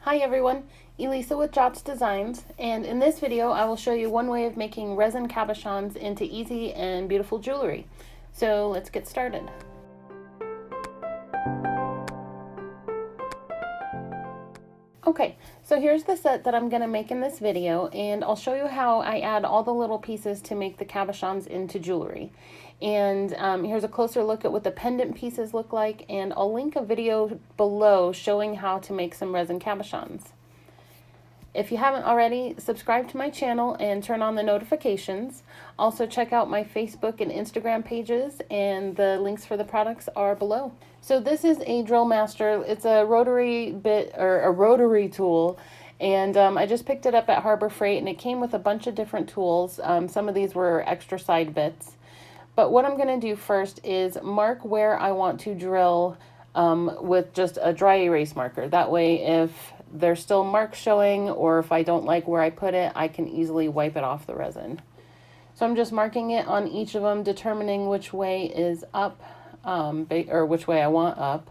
Hi everyone, Elisa with Jots Designs, and in this video I will show you one way of making resin cabochons into easy and beautiful jewelry. So let's get started. Okay, so here's the set that I'm going to make in this video, and I'll show you how I add all the little pieces to make the cabochons into jewelry. And here's a closer look at what the pendant pieces look like, and I'll link a video below showing how to make some resin cabochons. If you haven't already, subscribe to my channel and turn on the notifications. Also check out my Facebook and Instagram pages, and the links for the products are below. So this is a Drill Master. It's a rotary bit, or a rotary tool, and I just picked it up at Harbor Freight, and it came with a bunch of different tools. Some of these were extra side bits. But what I'm going to do first is mark where I want to drill with just a dry erase marker. That way, if there's still marks showing, or if I don't like where I put it, I can easily wipe it off the resin. So I'm just marking it on each of them, determining which way is up, or which way I want up.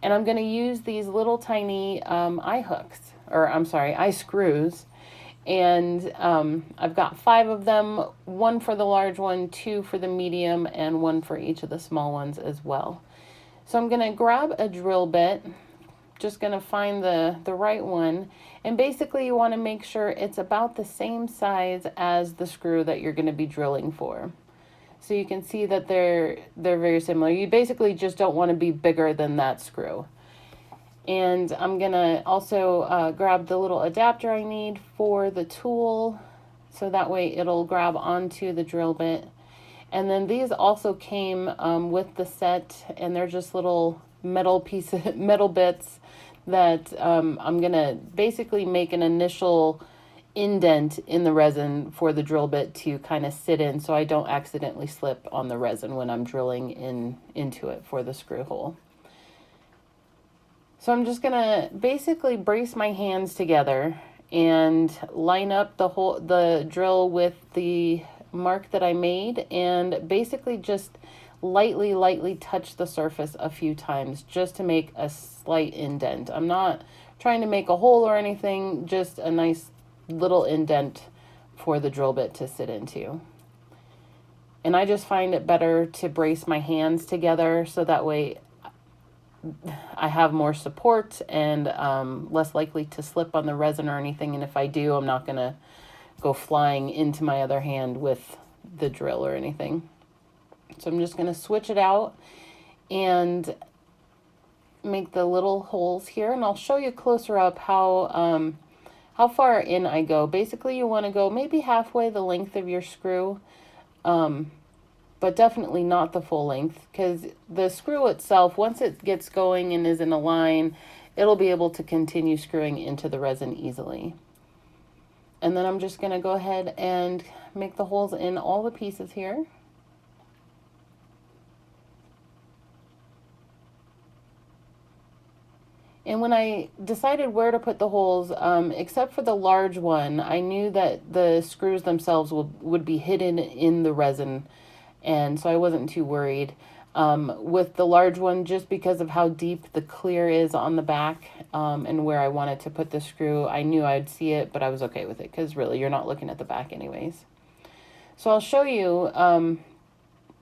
And I'm going to use these little tiny eye hooks, or I'm sorry, eye screws. And I've got 5 of them, 1 for the large one, 2 for the medium, and 1 for each of the small ones as well. So I'm going to grab a drill bit, just going to find the right one, and basically you want to make sure it's about the same size as the screw that you're going to be drilling for. So you can see that they're very similar. You basically just don't want to be bigger than that screw. And I'm going to also grab the little adapter I need for the tool, so that way it'll grab onto the drill bit. And then these also came with the set, and they're just little metal pieces, metal bits that I'm going to basically make an initial indent in the resin for the drill bit to kind of sit in, so I don't accidentally slip on the resin when I'm drilling into it for the screw hole. So I'm just gonna basically brace my hands together and line up the drill with the mark that I made, and basically just lightly touch the surface a few times just to make a slight indent. I'm not trying to make a hole or anything, just a nice little indent for the drill bit to sit into. And I just find it better to brace my hands together, so that way I have more support and less likely to slip on the resin or anything. And if I do, I'm not going to go flying into my other hand with the drill or anything. So I'm just going to switch it out and make the little holes here. And I'll show you closer up how far in I go. Basically, you want to go maybe halfway the length of your screw. But definitely not the full length, because the screw itself, once it gets going and is in a line, it'll be able to continue screwing into the resin easily. And then I'm just going to go ahead and make the holes in all the pieces here. And when I decided where to put the holes, except for the large one, I knew that the screws themselves would be hidden in the resin, and so I wasn't too worried with the large one, just because of how deep the clear is on the back, and where I wanted to put the screw. I knew I'd see it, but I was okay with it, because really you're not looking at the back anyways. So I'll show you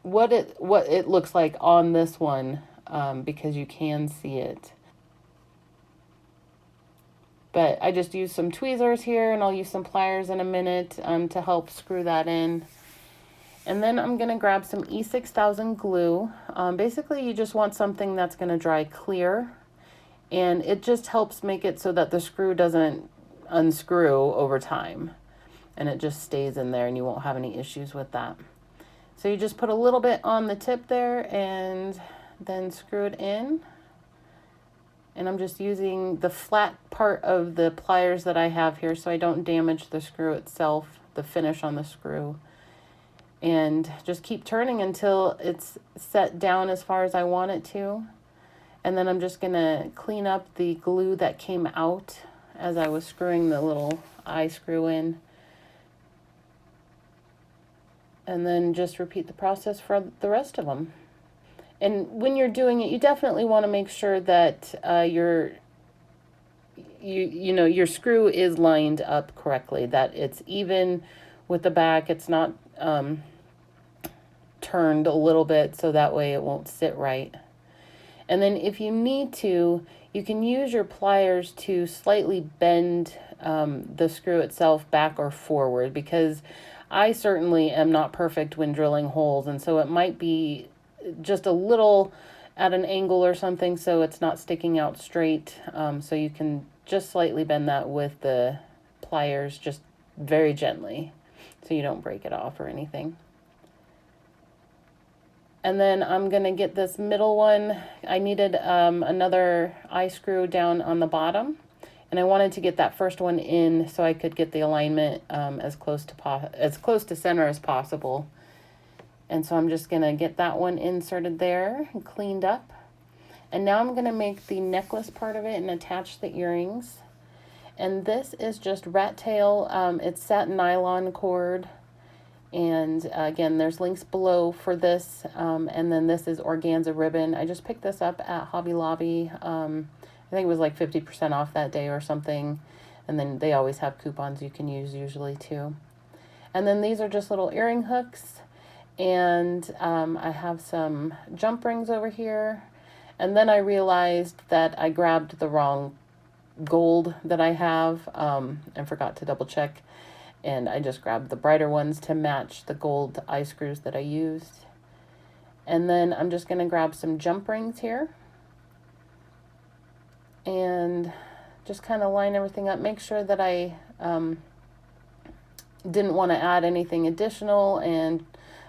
what it looks like on this one, because you can see it. But I just used some tweezers here, and I'll use some pliers in a minute to help screw that in. And then I'm going to grab some E6000 glue. Basically, you just want something that's going to dry clear. And it just helps make it so that the screw doesn't unscrew over time. And it just stays in there, and you won't have any issues with that. So you just put a little bit on the tip there and then screw it in. And I'm just using the flat part of the pliers that I have here so I don't damage the screw itself, the finish on the screw. And just keep turning until it's set down as far as I want it to. And then I'm just going to clean up the glue that came out as I was screwing the little eye screw in. And then just repeat the process for the rest of them. And when you're doing it, you definitely want to make sure that you're you know your screw is lined up correctly, that it's even with the back, it's not turned a little bit, so that way it won't sit right. And then if you need to, you can use your pliers to slightly bend the screw itself back or forward, because I certainly am not perfect when drilling holes, and so it might be just a little at an angle or something, so it's not sticking out straight. So you can just slightly bend that with the pliers, just very gently, so you don't break it off or anything. And then I'm gonna get this middle one. I needed another eye screw down on the bottom, and I wanted to get that first one in so I could get the alignment as close to center as possible. And so I'm just gonna get that one inserted there and cleaned up. And now I'm gonna make the necklace part of it and attach the earrings. And this is just rat tail. It's satin nylon cord. And again, there's links below for this. And then this is organza ribbon. I just picked this up at Hobby Lobby. I think it was like 50% off that day or something. And then they always have coupons you can use usually too. And then these are just little earring hooks. And I have some jump rings over here. And then I realized that I grabbed the wrong gold that I have and forgot to double check. And I just grabbed the brighter ones to match the gold eye screws that I used. And then I'm just going to grab some jump rings here. And just kind of line everything up. Make sure that I didn't want to add anything additional, and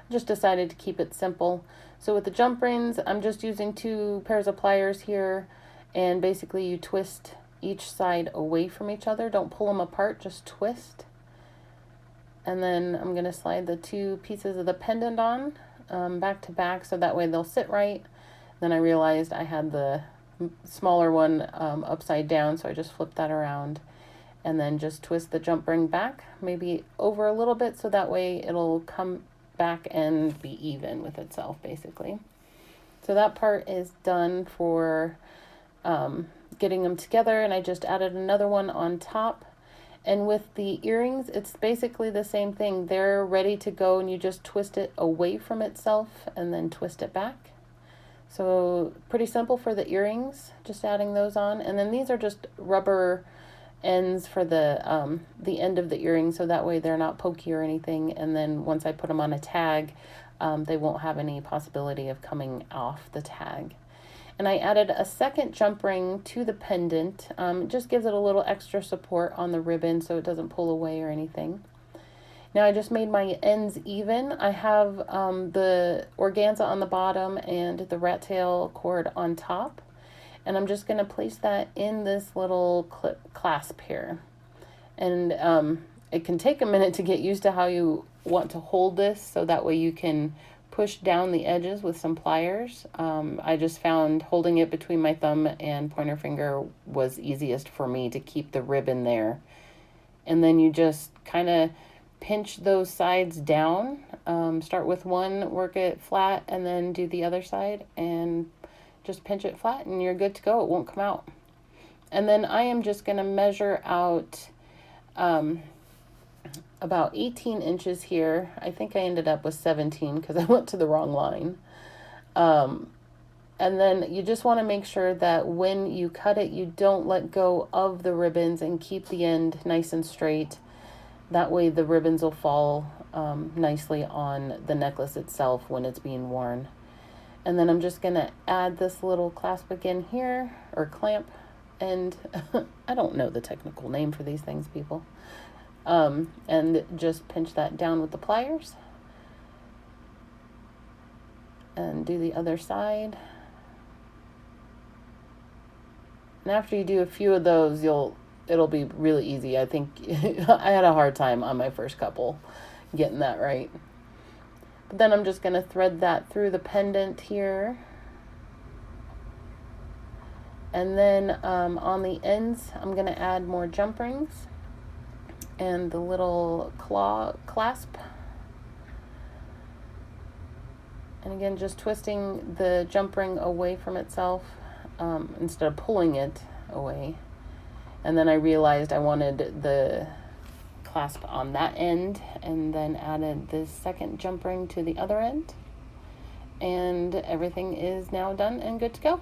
just decided to keep it simple. So with the jump rings, I'm just using 2 pairs of pliers here, and basically you twist each side away from each other. Don't pull them apart, just twist. And then I'm going to slide the 2 pieces of the pendant on back to back, so that way they'll sit right. Then I realized I had the smaller one upside down, so I just flipped that around. And then just twist the jump ring back, maybe over a little bit, so that way it'll come back and be even with itself, basically. So that part is done for getting them together, and I just added another one on top. And with the earrings, it's basically the same thing. They're ready to go, and you just twist it away from itself and then twist it back. So pretty simple for the earrings, just adding those on. And then these are just rubber ends for the end of the earring, so that way they're not pokey or anything. And then once I put them on a tag, they won't have any possibility of coming off the tag. And I added a second jump ring to the pendant. It just gives it a little extra support on the ribbon so it doesn't pull away or anything. Now I just made my ends even. I have the organza on the bottom and the rat tail cord on top. And I'm just going to place that in this little clip clasp here. And it can take a minute to get used to how you want to hold this, so that way you can push down the edges with some pliers. I just found holding it between my thumb and pointer finger was easiest for me to keep the ribbon there. And then you just kind of pinch those sides down. Start with one, work it flat, and then do the other side, and just pinch it flat and you're good to go. It won't come out. And then I am just going to measure out about 18 inches here. I think I ended up with 17 because I went to the wrong line. And then you just want to make sure that when you cut it, you don't let go of the ribbons and keep the end nice and straight. That way the ribbons will fall nicely on the necklace itself when it's being worn. And then I'm just going to add this little clasp again here, or clamp, and I don't know the technical name for these things, people. And just pinch that down with the pliers. And do the other side. And after you do a few of those, it'll be really easy. I think I had a hard time on my first couple getting that right. But then I'm just going to thread that through the pendant here. And then on the ends, I'm going to add more jump rings and the little claw clasp. And again, just twisting the jump ring away from itself instead of pulling it away. And then I realized I wanted the clasp on that end, and then added this second jump ring to the other end. And everything is now done and good to go.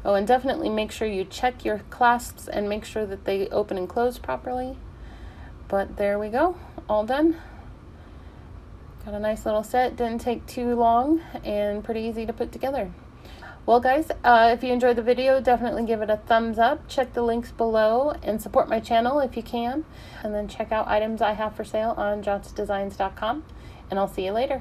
Oh, and definitely make sure you check your clasps and make sure that they open and close properly. But there we go, all done. Got a nice little set, didn't take too long and pretty easy to put together. Well guys, if you enjoyed the video, definitely give it a thumbs up, check the links below, and support my channel if you can. And then check out items I have for sale on jotsdesigns.com, and I'll see you later.